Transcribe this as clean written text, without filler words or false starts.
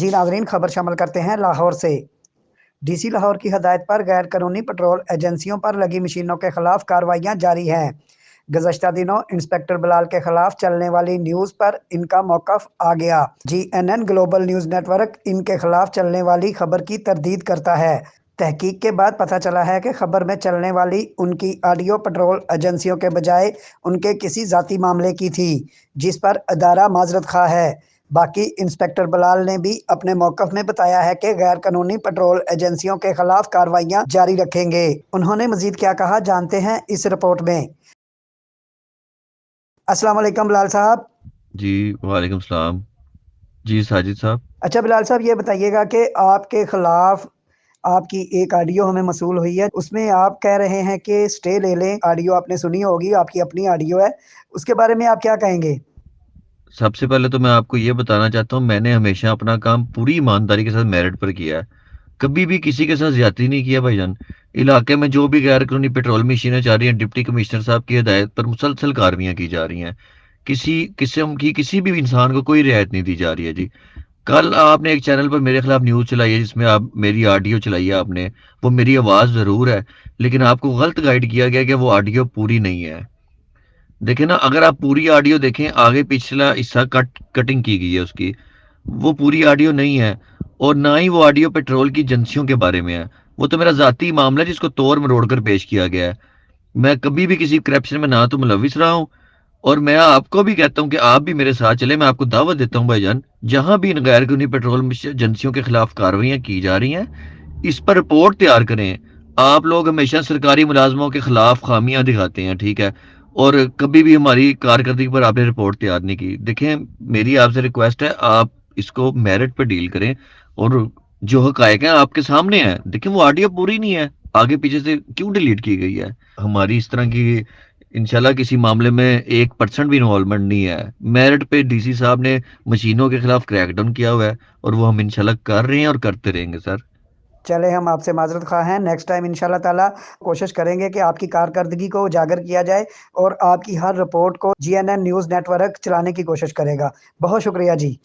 जी नाज़रीन, खबर शामिल करते हैं लाहौर से। डीसी लाहौर की हदायत पर गैर कानूनी पेट्रोल एजेंसियों पर लगी मशीनों के खिलाफ कार्रवाइयां जारी हैं। गुज़श्ता दिनों इंस्पेक्टर बिलाल के खिलाफ चलने वाली न्यूज़ पर इनका मौक़िफ़ आ गया। जीएनएन ग्लोबल न्यूज़ नेटवर्क इनके खिलाफ चलने वाली खबर की तरदीद करता है। तहकीक के बाद पता चला है कि खबर में चलने वाली उनकी ऑडियो पेट्रोल एजेंसियों के बजाय उनके किसी ज़ाती मामले की थी, जिस पर अदारा माजरत खा है। बाकी इंस्पेक्टर बिलाल ने भी अपने मौक़िफ़ में बताया है कि गैर कानूनी पेट्रोल एजेंसियों के खिलाफ कार्रवाइयां जारी रखेंगे। उन्होंने मजीद क्या कहा, जानते हैं इस रिपोर्ट में। अस्सलाम वालेकुम बिलाल साहब। जी, वालेकुम सलाम। जी, साजिद साहब। अच्छा बिलाल साहब, ये बताइएगा कि आपके खिलाफ आपकी एक ऑडियो हमें मसूल हुई है, उसमें आप कह रहे हैं कि स्टे ले लें। ऑडियो आपने सुनी होगी, आपकी अपनी ऑडियो है, उसके बारे में आप क्या कहेंगे? सबसे पहले तो मैं आपको ये बताना चाहता हूँ, मैंने हमेशा अपना काम पूरी ईमानदारी के साथ मेरिट पर किया है। कभी भी किसी के साथ ज़्यादती नहीं किया भाईजान। इलाके में जो भी गैर कानूनी पेट्रोल मशीनें जा रही हैं, डिप्टी कमिश्नर साहब की हिदायत पर मुसलसल कार्रवाइयाँ की जा रही हैं। किसी किस्म की किसी भी इंसान को कोई रियायत नहीं दी जा रही है जी। कल आपने एक चैनल पर मेरे खिलाफ न्यूज़ चलाई है जिसमें आप मेरी ऑडियो चलाई है आपने। वो मेरी आवाज़ ज़रूर है, लेकिन आपको गलत गाइड किया गया कि वो ऑडियो पूरी नहीं है। देखिए ना, अगर आप पूरी ऑडियो देखें, आगे पिछला हिस्सा कटिंग की गई है उसकी। वो पूरी ऑडियो नहीं है, और ना ही वो ऑडियो पेट्रोल की एजेंसियों के बारे में है। वो तो मेरा ज़ाती मामला है जिसको तोड़ मरोड़ कर पेश किया गया है। मैं कभी भी किसी करप्शन में ना तो मुलविस रहा हूँ, और मैं आपको भी कहता हूँ कि आप भी मेरे साथ चले। मैं आपको दावत देता हूँ भाईजान, जहां भी इन गैर कानूनी पेट्रोल एजेंसियों के खिलाफ कार्रवाइयां की जा रही हैं, इस पर रिपोर्ट तैयार करें। आप लोग हमेशा सरकारी मुलाजमों के खिलाफ खामियां दिखाते हैं, ठीक है, और कभी भी हमारी कारकर्दगी पर आपने रिपोर्ट तैयार नहीं की। देखें, मेरी आपसे रिक्वेस्ट है, आप इसको मेरिट पे डील करें, और जो हकायक हैं आपके सामने हैं। देखिए, वो ऑडियो पूरी नहीं है, आगे पीछे से क्यों डिलीट की गई है। हमारी इस तरह की इंशाल्लाह किसी मामले में 1% भी इन्वॉल्वमेंट नहीं है। मेरिट पे डीसी साहब ने मशीनों के खिलाफ क्रैकडाउन किया हुआ है, और वो हम इंशाल्लाह कर रहे हैं और करते रहेंगे सर। चले, हम आपसे माजरत ख़्वाह हैं। नेक्स्ट टाइम इंशाल्लाह ताला कोशिश करेंगे कि आपकी कारकर्दगी को उजागर किया जाए और आपकी हर रिपोर्ट को जीएनएन न्यूज़ नेटवर्क चलाने की कोशिश करेगा। बहुत शुक्रिया जी।